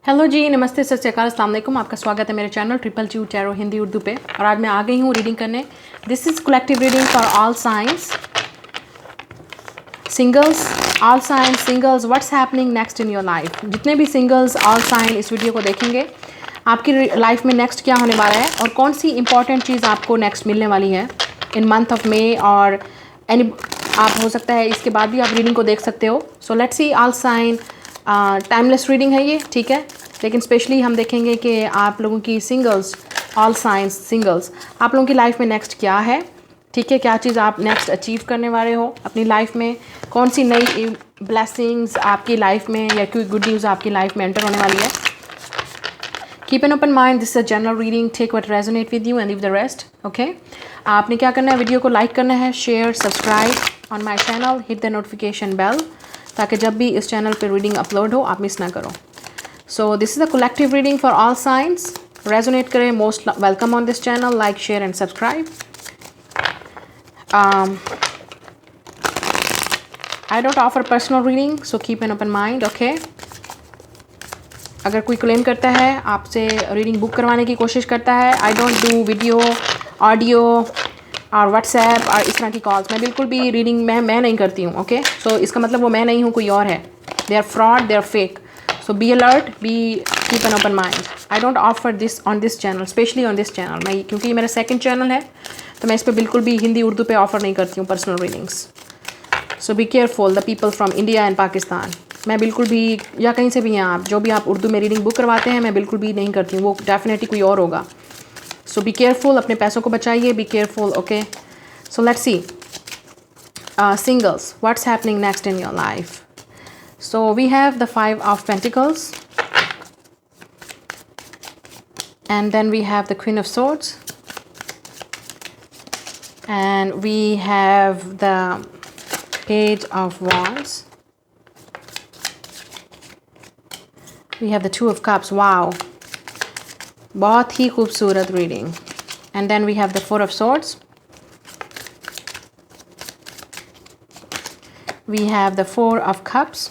Hello जी, नमस्ते, सत श्री अकाल, अस्सलाम वालेकुम। आपका स्वागत है मेरे चैनल ट्रिपल ची टैरो हिंदी उर्दू पे। और आज मैं आ गई हूँ रीडिंग करने। This is collective reading for all science, singles, all science, singles, what's happening next in your life. जितने भी सिंगल्स, ऑल साइन इस वीडियो को देखेंगे, आपकी लाइफ में नेक्स्ट क्या होने वाला है और कौन सी इंपॉर्टेंट चीज़ आपको नेक्स्ट मिलने वाली है इन मंथ ऑफ मे। और एनी आप हो सकता है इसके बाद भी आप रीडिंग को देख सकते हो। So let's see all sign. Timeless reading है ये, ठीक है, लेकिन स्पेशली हम देखेंगे कि आप लोगों की सिंगल्स, ऑल साइंस सिंगल्स, आप लोगों की लाइफ में नेक्स्ट क्या है, ठीक है, क्या चीज़ आप नेक्स्ट अचीव करने वाले हो अपनी लाइफ में, कौन सी नई ब्लेसिंग्स आपकी लाइफ में या कोई गुड न्यूज़ आपकी लाइफ में एंटर होने वाली है। Keep an open mind, this is a general reading, take what resonate with you and leave the rest. Okay, आपने क्या करना है, वीडियो को लाइक करना है, share, subscribe on my channel, hit the notification bell, ताकि जब भी इस चैनल पर रीडिंग अपलोड हो आप मिस ना करो। So this is a collective reading for all signs. Resonate करें, most welcome on this channel. Like, share and subscribe. I don't offer personal reading, so keep an open mind. Okay. अगर कोई claim करता है आपसे reading book करवाने की कोशिश करता है, I don't do video, audio और व्हाट्सएप और इस तरह की कॉल्स, मैं बिल्कुल भी रीडिंग मैं नहीं करती हूँ। ओके, सो इसका मतलब वो मैं नहीं हूँ, कोई और है। They are fraud, they are fake. So be alert, keep an open mind. I don't offer this on this channel, especially on this channel. मैं क्योंकि ये मेरा सेकंड चैनल है तो मैं इस पर बिल्कुल भी हिंदी उर्दू पे ऑफ़र नहीं करती हूँ personal readings. So be careful the people from India and Pakistan. मैं बिल्कुल भी, या कहीं से भी हैं आप, जो भी आप उर्दू में रीडिंग बुक करवाते हैं, मैं बिल्कुल भी नहीं करती हूँ, वो डेफिनेटली कोई और होगा। सो बी केयरफुल, अपने पैसों को बचाइए, be careful. Okay, so let's C singles, what's happening next in your life. So we have the Five of Pentacles, and then we have the Queen of Swords, and we have the Page of Wands, we have the Two of Cups. Wow, बहुत ही खूबसूरत reading. And then we have the Four of Swords, we have the Four of Cups,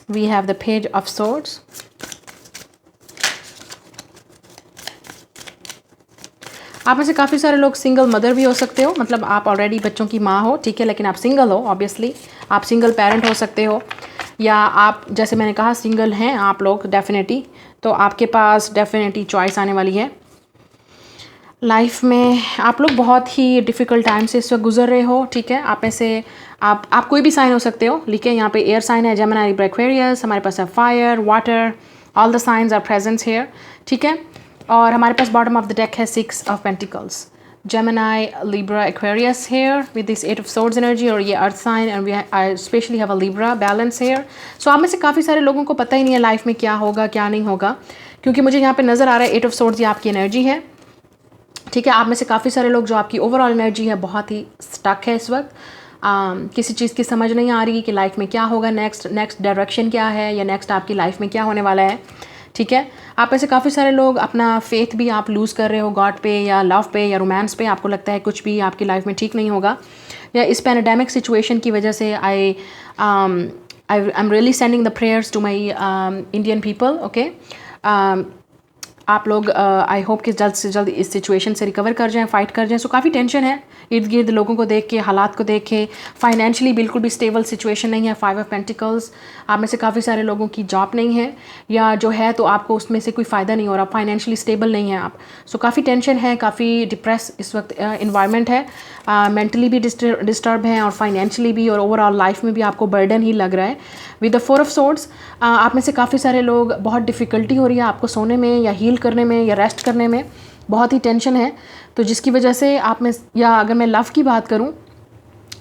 we have the Page of Swords, आप में से काफ़ी सारे लोग single mother भी हो सकते हो, मतलब आप ऑलरेडी बच्चों की माँ हो, ठीक है, लेकिन आप सिंगल हो। ऑब्वियसली आप सिंगल पेरेंट हो सकते हो, या आप जैसे मैंने कहा सिंगल हैं आप लोग डेफिनेटली, तो आपके पास डेफिनेटली चॉइस आने वाली है लाइफ में। आप लोग बहुत ही डिफ़िकल्ट टाइम से इस वक्त गुजर रहे हो, ठीक है। आप में से आप कोई भी साइन हो सकते हो, लिखे यहाँ पे एयर साइन है, जेमिनी, लिब्रा, एक्वेरियस, हमारे पास है fire, water, all the signs are presents here, ठीक है। और हमारे पास बॉटम ऑफ द डेक है six of pentacles, Gemini, Libra, Aquarius here with this eight of swords energy, और ये earth sign, and we specially have a Libra balance here. So आप में से काफ़ी सारे लोगों को पता ही नहीं है लाइफ में क्या होगा क्या नहीं होगा, क्योंकि मुझे यहाँ पे नज़र आ रहा है एट ऑफ सोर्ड्स, ये आपकी एनर्जी है, ठीक है। आप में से काफ़ी सारे लोग, जो आपकी ओवरऑल एनर्जी है, बहुत ही स्टक है इस वक्त। किसी चीज़ की समझ नहीं आ रही कि लाइफ में क्या होगा, नेक्स्ट डायरेक्शन क्या है, या नेक्स्ट आपकी लाइफ में क्या होने वाला है, ठीक है। आप में से काफ़ी सारे लोग अपना फेथ भी आप लूज़ कर रहे हो गॉड पे, या लव पे, या रोमांस पे। आपको लगता है कुछ भी आपकी लाइफ में ठीक नहीं होगा, या इस पैंडेमिक सिचुएशन की वजह से I am really sending the prayers to my Indian people. Okay, आप लोग आई होप कि जल्द से जल्द इस सिचुएशन से रिकवर कर जाएं, फाइट कर जाएं। सो काफ़ी टेंशन है इर्द गिर्द लोगों को देख के, हालात को देख के। फाइनेंशियली बिल्कुल भी स्टेबल सिचुएशन नहीं है। फाइव ऑफ पेंटिकल्स, आप में से काफ़ी सारे लोगों की जॉब नहीं है, या जो है तो आपको उसमें से कोई फ़ायदा नहीं हो रहा, फाइनेंशियली स्टेबल नहीं है आप। सो काफ़ी टेंशन है, काफ़ी डिप्रेस इस वक्त इन्वायरमेंट है, मेंटली भी डिस्टर्ब है, और फाइनेंशियली भी, और ओवरऑल लाइफ में भी आपको बर्डन ही लग रहा है। With the four of swords, आप में से काफ़ी सारे लोग, बहुत डिफ़िकल्टी हो रही है आपको सोने में, या हील करने में, या रेस्ट करने में, बहुत ही टेंशन है। तो जिसकी वजह से आप में, या अगर मैं लव की बात करूं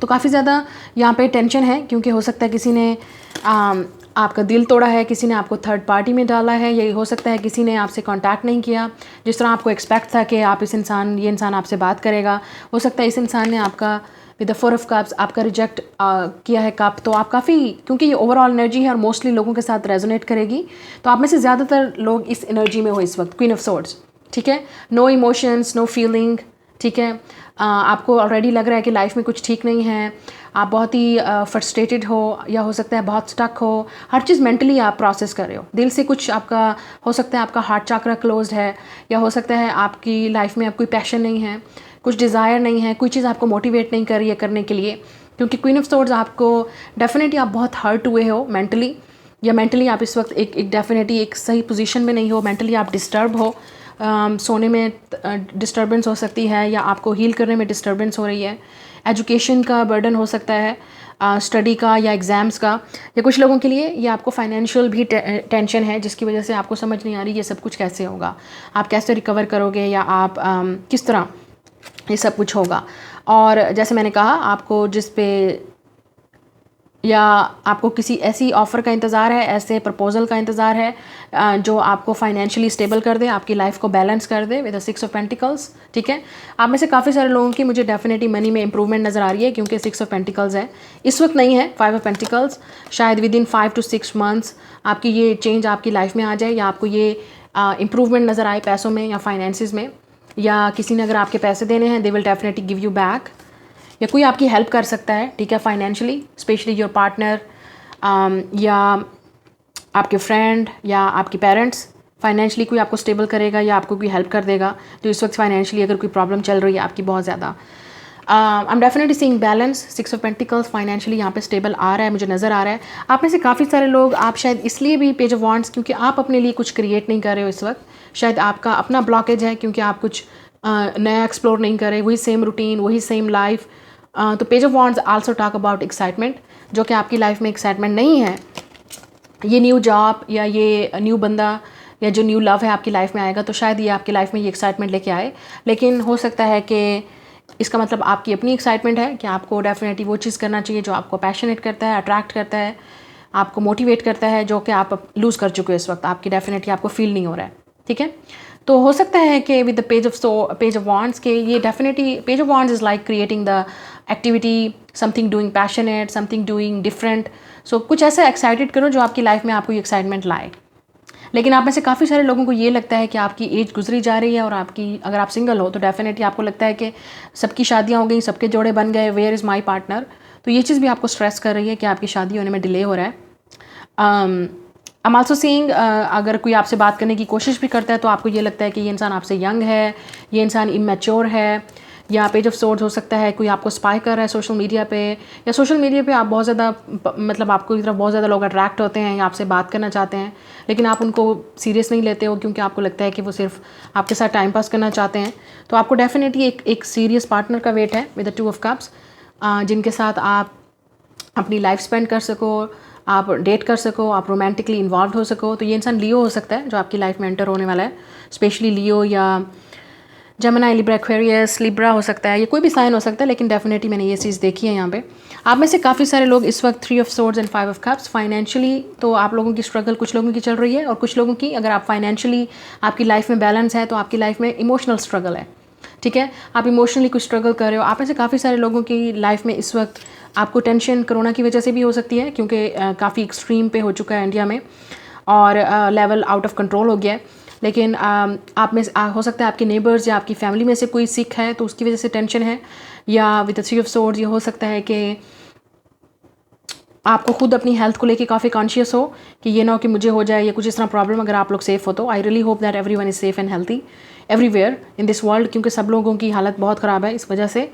तो काफ़ी ज़्यादा यहाँ पे टेंशन है, क्योंकि हो सकता है किसी ने आपका दिल तोड़ा है, किसी ने आपको थर्ड पार्टी में डाला है, या हो सकता है किसी ने आपसे कांटेक्ट नहीं किया जिस तरह आपको एक्सपेक्ट था कि आप ये इंसान आपसे बात करेगा। हो सकता है इस इंसान ने आपका with the four of cups आपका रिजेक्ट किया है कप। तो आप काफ़ी, क्योंकि ये ओवरऑल एनर्जी है और मोस्टली लोगों के साथ रेजोनेट करेगी, तो आप में से ज़्यादातर लोग इस एनर्जी में हो इस वक्त। क्वीन ऑफ सोर्ड्स, ठीक है, नो इमोशंस, नो फीलिंग, ठीक है। आपको ऑलरेडी लग रहा है कि लाइफ में कुछ ठीक नहीं है, आप बहुत ही फ्रस्ट्रेटेड हो, या हो सकता है बहुत स्टक हो, हर चीज़ मेंटली आप प्रोसेस कर रहे हो, दिल से कुछ आपका हो सकता है, आपका हार्ट चक्र क्लोज्ड है, या हो सकता है आपकी लाइफ में अब कोई पैशन नहीं है, कुछ डिज़ायर नहीं है, कोई चीज़ आपको मोटिवेट नहीं कर रही है करने के लिए, क्योंकि क्वीन ऑफ सोर्ड्स आपको डेफिनेटली आप बहुत हर्ट हुए हो मेंटली, या मेंटली आप इस वक्त एक डेफिनेटली एक सही पोजीशन में नहीं हो, मेंटली आप डिस्टर्ब हो, सोने में डिस्टर्बेंस हो सकती है, या आपको हील करने में डिस्टर्बेंस हो रही है, एजुकेशन का बर्डन हो सकता है, स्टडी का या एग्ज़ाम्स का, या कुछ लोगों के लिए ये आपको फाइनेंशियल भी टेंशन है, जिसकी वजह से आपको समझ नहीं आ रही ये सब कुछ कैसे होगा, आप कैसे रिकवर करोगे, या आप किस तरह ये सब कुछ होगा। और जैसे मैंने कहा, आपको जिस पे या आपको किसी ऐसी ऑफ़र का इंतज़ार है, ऐसे प्रपोज़ल का इंतज़ार है जो आपको फाइनेंशियली स्टेबल कर दे, आपकी लाइफ को बैलेंस कर दे विद द 6 ऑफ पेंटिकल्स। ठीक है, आप में से काफ़ी सारे लोगों की मुझे डेफिनेटली मनी में इंप्रूवमेंट नज़र आ रही है, क्योंकि 6 ऑफ पेंटिकल्स है, इस वक्त नहीं है 5 ऑफ पेंटिकल्स। शायद विद इन 5 to 6 मंथ्स आपकी ये चेंज आपकी लाइफ में आ जाए, या आपको ये इम्प्रूवमेंट नज़र आए पैसों में या फाइनेंसिस में, या किसी ने अगर आपके पैसे देने हैं they will definitely give you back, या कोई आपकी हेल्प कर सकता है, ठीक है, फाइनेंशियली, स्पेशली योर पार्टनर, या आपके फ्रेंड या आपके पेरेंट्स, फाइनेंशियली कोई आपको स्टेबल करेगा या आपको कोई हेल्प कर देगा। तो इस वक्त फाइनेंशियली अगर कोई प्रॉब्लम चल रही है आपकी बहुत ज़्यादा, I am definitely seeing balance, 6 of pentacles financially यहाँ पे स्टेबल आ रहा है, मुझे नज़र आ रहा है। आप में से काफ़ी सारे लोग, आप शायद इसलिए भी पेज ऑफ वांड्स, क्योंकि आप अपने लिए कुछ क्रिएट नहीं कर रहे हो इस वक्त, शायद आपका अपना ब्लॉकेज है, क्योंकि आप कुछ नया एक्सप्लोर नहीं कर रहे, वही सेम रूटीन, वही सेम लाइफ। तो page of wands also talk about excitement, जो कि आपकी लाइफ में एक्साइटमेंट नहीं है, ये न्यू जॉब या ये न्यू बंदा या जो न्यू लव है आपकी लाइफ में आएगा, तो शायद ये आपकी लाइफ में ये एक्साइटमेंट लेके आए। लेकिन हो सकता है कि इसका मतलब आपकी अपनी एक्साइटमेंट है कि आपको डेफिनेटली वो चीज़ करना चाहिए जो आपको पैशनेट करता है, अट्रैक्ट करता है, आपको मोटिवेट करता है, जो कि आप लूज़ कर चुके हो इस वक्त, आपकी डेफिनेटली आपको फील नहीं हो रहा है। ठीक है, तो हो सकता है कि with the page of wands के ये definitely page of wands is like creating the activity, something doing passionate, something doing different. So कुछ ऐसा एक्साइटेड करो जो आपकी लाइफ में आपको ये एक्साइटमेंट लाए। लेकिन आप में से काफ़ी सारे लोगों को ये लगता है कि आपकी एज गुजरी जा रही है, और आपकी, अगर आप सिंगल हो तो डेफिनेटली आपको लगता है कि सबकी शादियां हो गई, सबके जोड़े बन गए, वेयर इज़ माई पार्टनर। तो ये चीज़ भी आपको स्ट्रेस कर रही है कि आपकी शादी होने में डिले हो रहा है। आई एम आल्सो सीइंग, अगर कोई आपसे बात करने की कोशिश भी करता है तो आपको ये लगता है कि ये इंसान आपसे यंग है, ये इंसान इमेच्योर है, या पेज ऑफ सोर्ड्स हो सकता है कोई आपको स्पाई कर रहा है सोशल मीडिया पे, या सोशल मीडिया पे आप बहुत ज़्यादा, मतलब आपको की तरफ बहुत ज़्यादा लोग अट्रैक्ट होते हैं या आपसे बात करना चाहते हैं, लेकिन आप उनको सीरियस नहीं लेते हो, क्योंकि आपको लगता है कि वो सिर्फ आपके साथ टाइम पास करना चाहते हैं। तो आपको डेफिनेटली एक सीरियस पार्टनर का वेट है विद द 2 ऑफ कप्स, जिनके साथ आप अपनी लाइफ स्पेंड कर सको, आप डेट कर सको, आप रोमांटिकली इन्वॉल्व हो सको। तो ये इंसान लियो हो सकता है जो आपकी लाइफ में एंटर होने वाला है, स्पेशली लियो या जेमिनी, लिब्रा, एक्वेरियस, लिब्रा हो सकता है, ये कोई भी साइन हो सकता है, लेकिन डेफिनेटली मैंने ये चीज़ देखी है यहाँ पे। आप में से काफ़ी सारे लोग इस वक्त 3 of swords and 5 of cups, financially तो आप लोगों की स्ट्रगल कुछ लोगों की चल रही है, और कुछ लोगों की, अगर आप फाइनेंशियली आपकी लाइफ में बैलेंस है तो आपकी लाइफ में इमोशनल स्ट्रगल है। ठीक है, आप इमोशनली कुछ स्ट्रगल कर रहे हो। आप में से काफ़ी सारे लोगों की लाइफ में इस वक्त आपको टेंशन कोरोना की वजह से भी हो सकती है, क्योंकि काफ़ी एक्सट्रीम पे हो चुका है इंडिया में, और लेवल आउट ऑफ कंट्रोल हो गया है। लेकिन आप में हो सकता है आपके नेबर्स या आपकी फैमिली में से कोई सिक है तो उसकी वजह से टेंशन है, या विद द 3 ऑफ सोर्ड्स ये हो सकता है कि आपको खुद अपनी हेल्थ को लेके काफ़ी कॉन्शियस हो कि ये ना हो कि मुझे हो जाए या कुछ इस तरह प्रॉब्लम। अगर आप लोग सेफ़ हो तो I really hope that everyone is safe and healthy everywhere in this world, क्योंकि सब लोगों की हालत बहुत ख़राब है इस वजह से।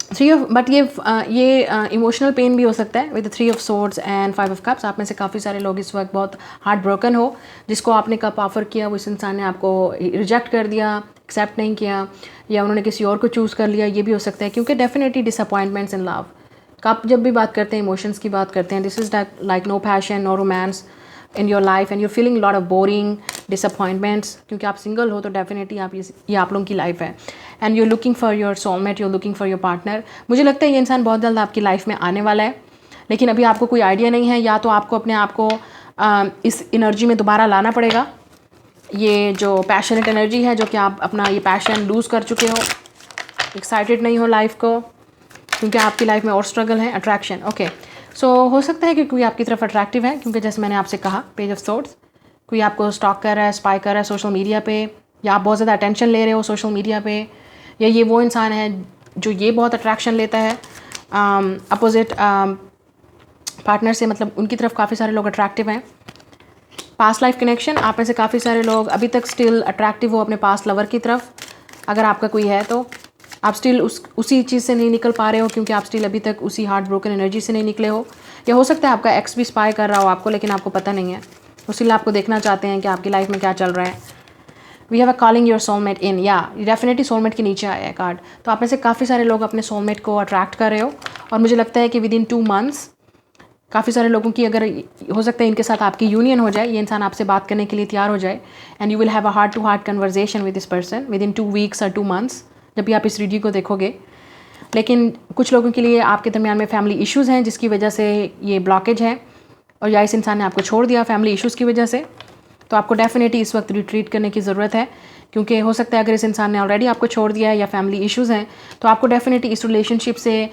बट ये इमोशनल पेन भी हो सकता है with 3 of swords and 5 of cups. आप में से काफ़ी सारे लोग इस वक्त बहुत हार्ट ब्रोकन हो, जिसको आपने कप ऑफर किया वो इस इंसान ने आपको रिजेक्ट कर दिया, एक्सेप्ट नहीं किया, या उन्होंने किसी और को चूज़ कर लिया, ये भी हो सकता है। क्योंकि डेफिनेटली डिसअपॉइंटमेंट्स इन लव, आप जब भी बात करते हैं इमोशंस की बात करते हैं, this is like no passion, no romance in your life, and you're feeling lot of boring disappointments. क्योंकि आप सिंगल हो तो डेफिनेटली आप ये आप लोगों की लाइफ है, and you're looking for your soulmate, you're looking for your partner. मुझे लगता है ये इंसान बहुत जल्द आपकी लाइफ में आने वाला है, लेकिन अभी आपको कोई आइडिया नहीं है, या तो आपको अपने आप को इस एनर्जी में दोबारा लाना पड़ेगा, ये जो पैशनेट एनर्जी है, जो कि आप अपना ये पैशन लूज़ कर चुके हो, एक्साइटेड नहीं हो लाइफ को, क्योंकि आपकी लाइफ में और स्ट्रगल है। अट्रैक्शन, ओके, सो हो सकता है कि कोई आपकी तरफ अट्रैक्टिव है, क्योंकि जैसे मैंने आपसे कहा पेज ऑफ सोर्ड्स, कोई आपको स्टॉक कर रहा है, स्पाई कर रहा है सोशल मीडिया पे, या आप बहुत ज़्यादा अटेंशन ले रहे हो सोशल मीडिया पे, या ये वो इंसान है जो ये बहुत अट्रैक्शन लेता है अपोजिट पार्टनर से, मतलब उनकी तरफ काफ़ी सारे लोग अट्रैक्टिव हैं। पास्ट लाइफ कनेक्शन, आप में से काफ़ी सारे लोग अभी तक स्टिल अट्रैक्टिव हो अपने पास्ट लवर की तरफ। अगर आपका कोई है तो आप स्टिल उसी चीज़ से नहीं निकल पा रहे हो, क्योंकि आप स्टिल अभी तक उसी हार्ट ब्रोकन एनर्जी से नहीं निकले हो। या हो सकता है आपका एक्स भी स्पाई कर रहा हो आपको, लेकिन आपको पता नहीं है, उसीलिए आपको देखना चाहते हैं कि आपकी लाइफ में क्या चल रहा है। We have a calling your soulmate in, या डेफिनेटली सोलमेट के नीचे आया है कार्ड। तो आप में से काफ़ी सारे लोग अपने सोलमेट को अट्रैक्ट कर रहे हो, और मुझे लगता है कि विद इन 2 मंथ्स काफ़ी सारे लोगों की, अगर हो सकता है इनके साथ आपकी यूनियन हो जाए, ये इंसान आपसे बात करने के लिए तैयार हो जाए, and you will have a heart to heart conversation with this person within 2 weeks और 2 मंथ्स, जब भी आप इस वीडियो को देखोगे। लेकिन कुछ लोगों के लिए आपके दरमियान में फैमिली इश्यूज़ हैं जिसकी वजह से ये ब्लॉकेज है, और या इस इंसान ने आपको छोड़ दिया फैमिली इश्यूज़ की वजह से। तो आपको डेफिनेटली इस वक्त रिट्रीट करने की ज़रूरत है, क्योंकि हो सकता है अगर इस इंसान ने ऑलरेडी आपको छोड़ दिया है या फैमिली इश्यूज़ हैं, तो आपको डेफिनेटली इस रिलेशनशिप से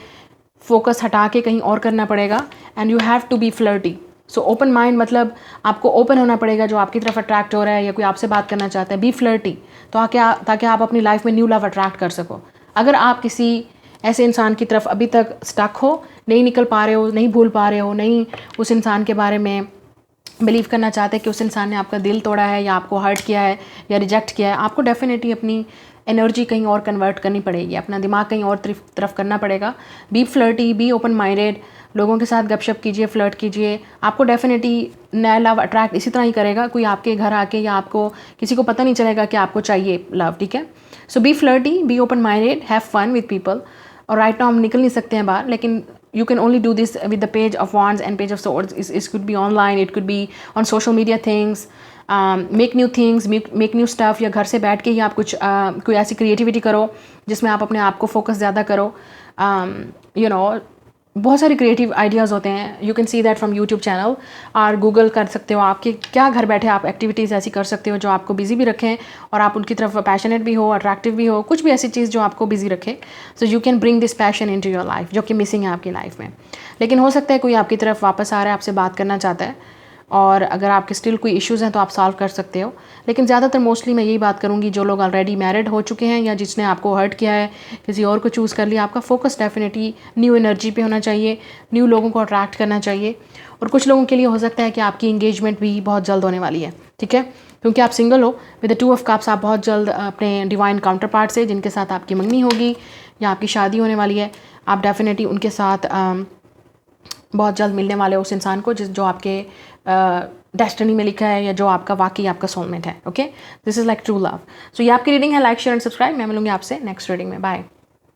फोकस हटा के कहीं और करना पड़ेगा। And you have to be flirty, so open mind, मतलब आपको ओपन होना पड़ेगा जो आपकी तरफ अट्रैक्ट हो रहा है या कोई आपसे बात करना चाहता है। बी फ्लर्टी, तो ताकि आप अपनी लाइफ में न्यू लव अट्रैक्ट कर सको। अगर आप किसी ऐसे इंसान की तरफ अभी तक स्टक हो, नहीं निकल पा रहे हो, नहीं भूल पा रहे हो, नहीं उस इंसान के बारे में बिलीव करना चाहते कि उस इंसान ने आपका दिल तोड़ा है या आपको हर्ट किया है या रिजेक्ट किया है, आपको डेफिनेटली अपनी एनर्जी कहीं और कन्वर्ट करनी पड़ेगी, अपना दिमाग कहीं और तरफ करना पड़ेगा। Be flirty, be open minded, लोगों के साथ गपशप कीजिए, फ्लर्ट कीजिए। आपको डेफिनेटली नया लव अट्रैक्ट इसी तरह ही करेगा, कोई आपके घर आके, या आपको किसी को पता नहीं चलेगा कि आपको चाहिए लव, ठीक है। So be flirty, be open minded, have fun with people. और राइट नाउ हम निकल नहीं सकते हैं बाहर, लेकिन you can only do this with the page of wands and page of swords. It could be online, it could be on social media things, make new things, make new stuff, या घर से बैठ के ही आप कुछ कोई ऐसी creativity करो जिसमें आप अपने आप को फोकस ज़्यादा करो। यू नो बहुत सारे क्रिएटिव आइडियाज़ होते हैं, you can see that from YouTube channel, और गूगल कर सकते हो आपके क्या घर बैठे आप एक्टिविटीज़ ऐसी कर सकते हो जो आपको बिजी भी रखें और आप उनकी तरफ पैशनेट भी हो, अट्रैक्टिव भी हो, कुछ भी ऐसी चीज़ जो आपको बिजी रखे। So you can bring this passion into your life, जो कि मिसिंग है आपकी लाइफ में। लेकिन हो सकता है कोई आपकी तरफ वापस आ रहा है, आपसे बात करना चाहता है, और अगर आपके स्टिल कोई इश्यूज़ हैं तो आप सॉल्व कर सकते हो। लेकिन ज़्यादातर मोस्टली मैं यही बात करूँगी, जो लोग ऑलरेडी मैरिड हो चुके हैं या जिसने आपको हर्ट किया है, किसी और को चूज़ कर लिया, आपका फोकस डेफिनेटली न्यू एनर्जी पे होना चाहिए, न्यू लोगों को अट्रैक्ट करना चाहिए। और कुछ लोगों के लिए हो सकता है कि आपकी इंगेजमेंट भी बहुत जल्द होने वाली है, ठीक है, क्योंकि आप सिंगल हो। विद द 2 ऑफ कप्स, आप बहुत जल्द अपने डिवाइन काउंटर पार्ट से, जिनके साथ आपकी मंगनी होगी या आपकी शादी होने वाली है, आप डेफिनेटली उनके साथ बहुत जल्द मिलने वाले उस इंसान को जो आपके डेस्टिनी में लिखा है, या जो आपका वाकई आपका सोलमेट है। Okay, this is like true love. So ये आपकी रीडिंग है। Like, share and subscribe. मैं मिलूंगी आपसे नेक्स्ट रीडिंग में। बाय।